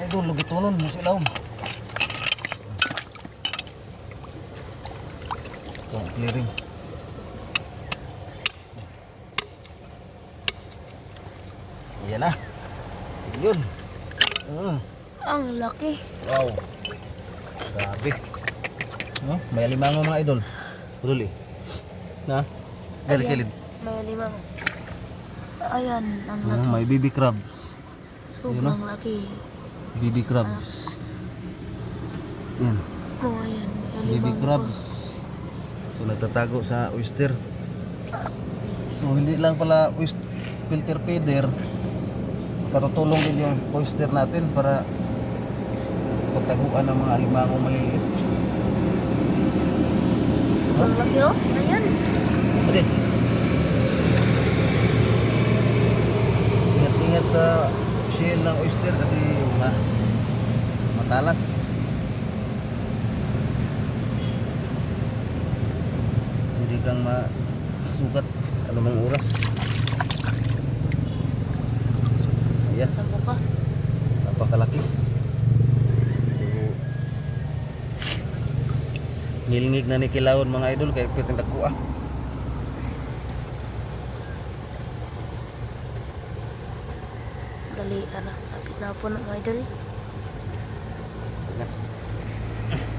idol, lugitunon mo sila. Ito, clearing. Ayan na. Yun. Ang laki. Wow. Grabe. No? May alimango mga idol. Huli. Na? Kilid. May limang. Ayan, ang laki. May baby crabs. Sobrang laki. Baby crabs. Yan. Oh, ayan. May Baby limang crabs. So nagtatago sa oyster. So hindi lang pala filter feeder. Katutulong din yung oyster natin para pagtaguan ng mga alimango maliliit. Sobrang laki oh. Ayan. Okay. Ingat-ingat sa shell ng oyster kasi matalas. Hindi kang masugat anumang oras. Ayan, Sa mukha. napakalaki. So, nilingig na ni kilawon mga idol kaya piting tagkuha. Dali, lapit na po ng idol.